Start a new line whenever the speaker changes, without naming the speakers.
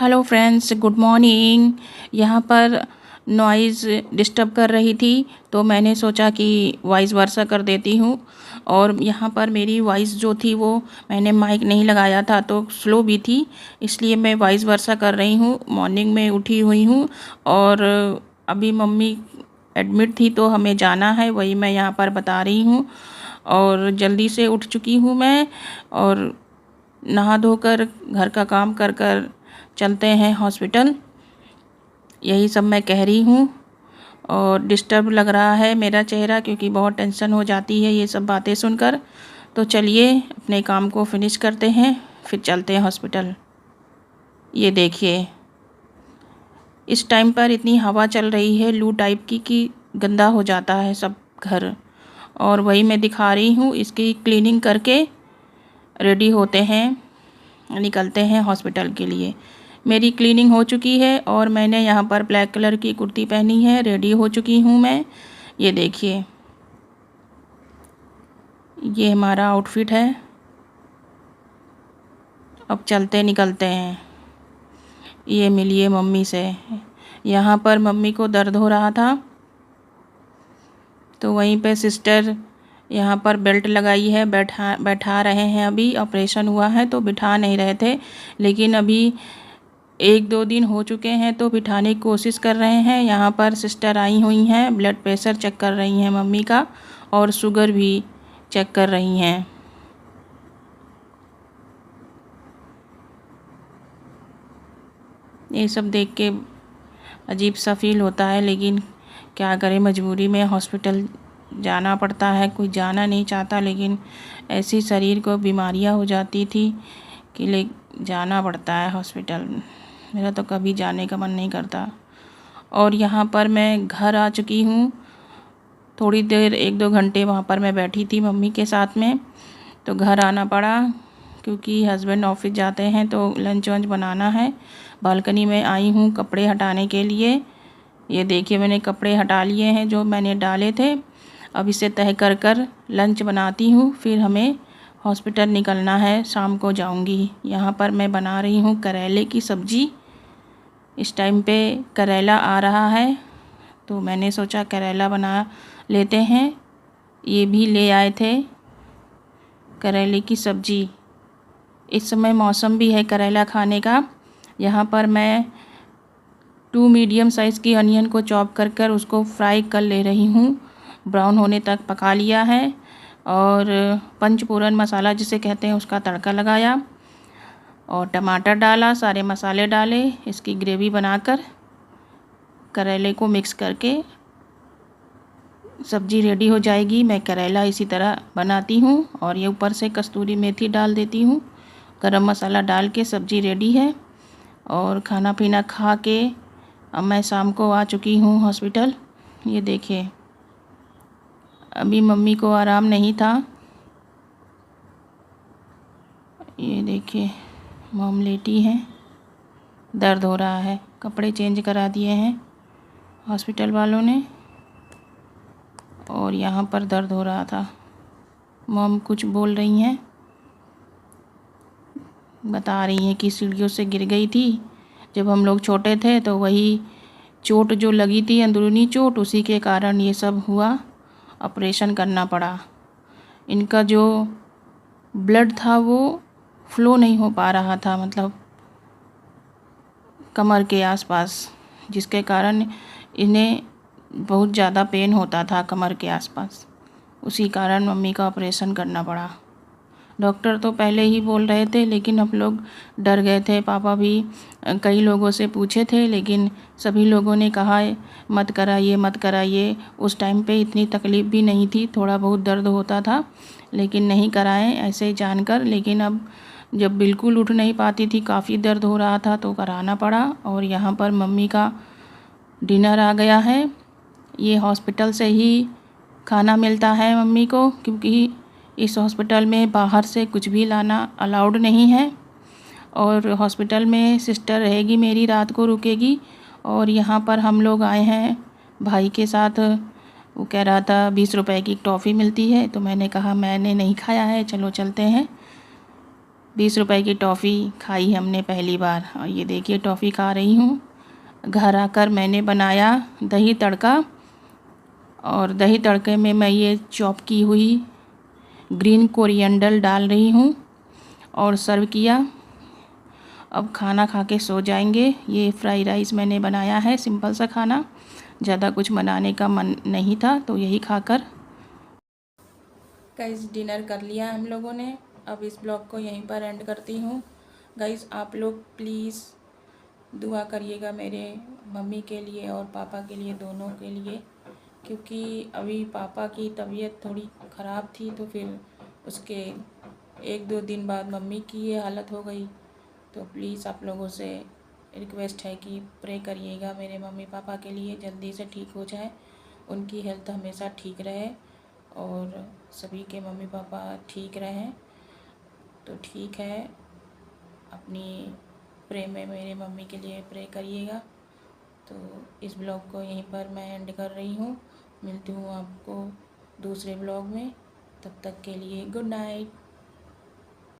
Hello friends, good morning. यहाँ पर noise disturb कर रही थी तो मैंने सोचा कि वॉइस वर्सा कर देती हूँ। और यहाँ पर मेरी वॉइस जो थी वो मैंने माइक नहीं लगाया था तो स्लो भी थी, इसलिए मैं वॉइस वर्सा कर रही हूँ। मॉर्निंग में उठी हुई हूँ और अभी मम्मी एडमिट थी तो हमें जाना है, वही मैं यहाँ पर बता रही हूँ। और जल्दी से उठ चुकी हूँ मैं और नहा धोकर घर का काम कर कर चलते हैं हॉस्पिटल। यही सब मैं कह रही हूँ। और डिस्टर्ब लग रहा है मेरा चेहरा क्योंकि बहुत टेंशन हो जाती है ये सब बातें सुनकर। तो चलिए अपने काम को फिनिश करते हैं, फिर चलते हैं हॉस्पिटल। ये देखिए, इस टाइम पर इतनी हवा चल रही है लू टाइप की कि गंदा हो जाता है सब घर। और वही मैं दिखा रही हूँ, इसकी क्लीनिंग करके रेडी होते हैं, निकलते हैं हॉस्पिटल के लिए। मेरी क्लीनिंग हो चुकी है और मैंने यहाँ पर ब्लैक कलर की कुर्ती पहनी है, रेडी हो चुकी हूँ मैं। ये देखिए, ये हमारा आउटफिट है। अब चलते निकलते हैं। ये मिलिए मम्मी से। यहाँ पर मम्मी को दर्द हो रहा था तो वहीं पे सिस्टर यहाँ पर बेल्ट लगाई है, बैठा रहे हैं। अभी ऑपरेशन हुआ है तो बिठा नहीं रहे थे, लेकिन अभी 1-2 दिन हो चुके हैं तो बिठाने की कोशिश कर रहे हैं। यहाँ पर सिस्टर आई हुई हैं, ब्लड प्रेशर चेक कर रही हैं मम्मी का और शुगर भी चेक कर रही हैं। ये सब देख के अजीब सा फील होता है, लेकिन क्या करें, मजबूरी में हॉस्पिटल जाना पड़ता है। कोई जाना नहीं चाहता, लेकिन ऐसी शरीर को बीमारियां हो जाती थी कि जाना पड़ता है हॉस्पिटल। मेरा तो कभी जाने का मन नहीं करता। और यहाँ पर मैं घर आ चुकी हूँ। थोड़ी देर 1-2 घंटे वहाँ पर मैं बैठी थी मम्मी के साथ में, तो घर आना पड़ा क्योंकि हस्बैंड ऑफिस जाते हैं तो लंच वंच बनाना है। बालकनी में आई हूँ कपड़े हटाने के लिए। ये देखिए, मैंने कपड़े हटा लिए हैं जो मैंने डाले थे। अब इसे तह कर कर लंच बनाती हूँ, फिर हमें हॉस्पिटल निकलना है, शाम को जाऊँगी। यहाँ पर मैं बना रही हूँ करेले की सब्ज़ी। इस टाइम पे करेला आ रहा है तो मैंने सोचा करेला बना लेते हैं। ये भी ले आए थे करेले की सब्ज़ी। इस समय मौसम भी है करेला खाने का। यहाँ पर मैं 2 मीडियम साइज़ की अनियन को चॉप कर कर उसको फ्राई कर ले रही हूँ। ब्राउन होने तक पका लिया है और पंचफोरन मसाला जिसे कहते हैं उसका तड़का लगाया और टमाटर डाला, सारे मसाले डाले। इसकी ग्रेवी बनाकर करेले को मिक्स करके सब्ज़ी रेडी हो जाएगी। मैं करेला इसी तरह बनाती हूँ और ये ऊपर से कस्तूरी मेथी डाल देती हूँ। गरम मसाला डाल के सब्ज़ी रेडी है। और खाना पीना खा के अब मैं शाम को आ चुकी हूँ हॉस्पिटल। ये देखिए, अभी मम्मी को आराम नहीं था। ये देखिए, मॉम लेटी है, दर्द हो रहा है। कपड़े चेंज करा दिए हैं हॉस्पिटल वालों ने और यहाँ पर दर्द हो रहा था। मॉम कुछ बोल रही हैं, बता रही हैं कि सीढ़ियों से गिर गई थी जब हम लोग छोटे थे, तो वही चोट जो लगी थी, अंदरूनी चोट, उसी के कारण ये सब हुआ, ऑपरेशन करना पड़ा। इनका जो ब्लड था वो फ्लो नहीं हो पा रहा था, मतलब कमर के आसपास, जिसके कारण इन्हें बहुत ज़्यादा पेन होता था कमर के आसपास। उसी कारण मम्मी का ऑपरेशन करना पड़ा। डॉक्टर तो पहले ही बोल रहे थे, लेकिन हम लोग डर गए थे। पापा भी कई लोगों से पूछे थे, लेकिन सभी लोगों ने कहा मत कराइए मत कराइए। उस टाइम पे इतनी तकलीफ़ भी नहीं थी, थोड़ा बहुत दर्द होता था, लेकिन नहीं कराएं ऐसे ही जानकर। लेकिन अब जब बिल्कुल उठ नहीं पाती थी, काफ़ी दर्द हो रहा था, तो कराना पड़ा। और यहाँ पर मम्मी का डिनर आ गया है। ये हॉस्पिटल से ही खाना मिलता है मम्मी को, क्योंकि इस हॉस्पिटल में बाहर से कुछ भी लाना अलाउड नहीं है। और हॉस्पिटल में सिस्टर रहेगी मेरी, रात को रुकेगी। और यहाँ पर हम लोग आए हैं भाई के साथ। वो कह रहा था 20 रुपए की टॉफ़ी मिलती है, तो मैंने कहा मैंने नहीं खाया है, चलो चलते हैं। 20 रुपए की टॉफ़ी खाई हमने पहली बार। और ये देखिए टॉफ़ी खा रही हूँ। घर आकर मैंने बनाया दही तड़का, और दही तड़के में मैं ये चॉप की हुई ग्रीन कोरिएंडर डाल रही हूँ और सर्व किया। अब खाना खा के सो जाएंगे। ये फ्राई राइस मैंने बनाया है, सिंपल सा खाना, ज़्यादा कुछ बनाने का मन नहीं था, तो यही खाकर गाइस डिनर कर लिया हम लोगों ने। अब इस ब्लॉग को यहीं पर एंड करती हूँ। गाइस आप लोग प्लीज़ दुआ करिएगा मेरे मम्मी के लिए और पापा के लिए, दोनों के लिए, क्योंकि अभी पापा की तबीयत थोड़ी ख़राब थी, तो फिर उसके 1-2 दिन बाद मम्मी की ये हालत हो गई। तो प्लीज़ आप लोगों से रिक्वेस्ट है कि प्रे करिएगा मेरे मम्मी पापा के लिए, जल्दी से ठीक हो जाए, उनकी हेल्थ हमेशा ठीक रहे और सभी के मम्मी पापा ठीक रहें। तो ठीक है, अपनी प्रे में मेरे मम्मी के लिए प्रे करिएगा। तो इस ब्लॉग को यहीं पर मैं एंड कर रही हूँ। मिलती हूँ आपको दूसरे ब्लॉग में, तब तक के लिए गुड नाइट।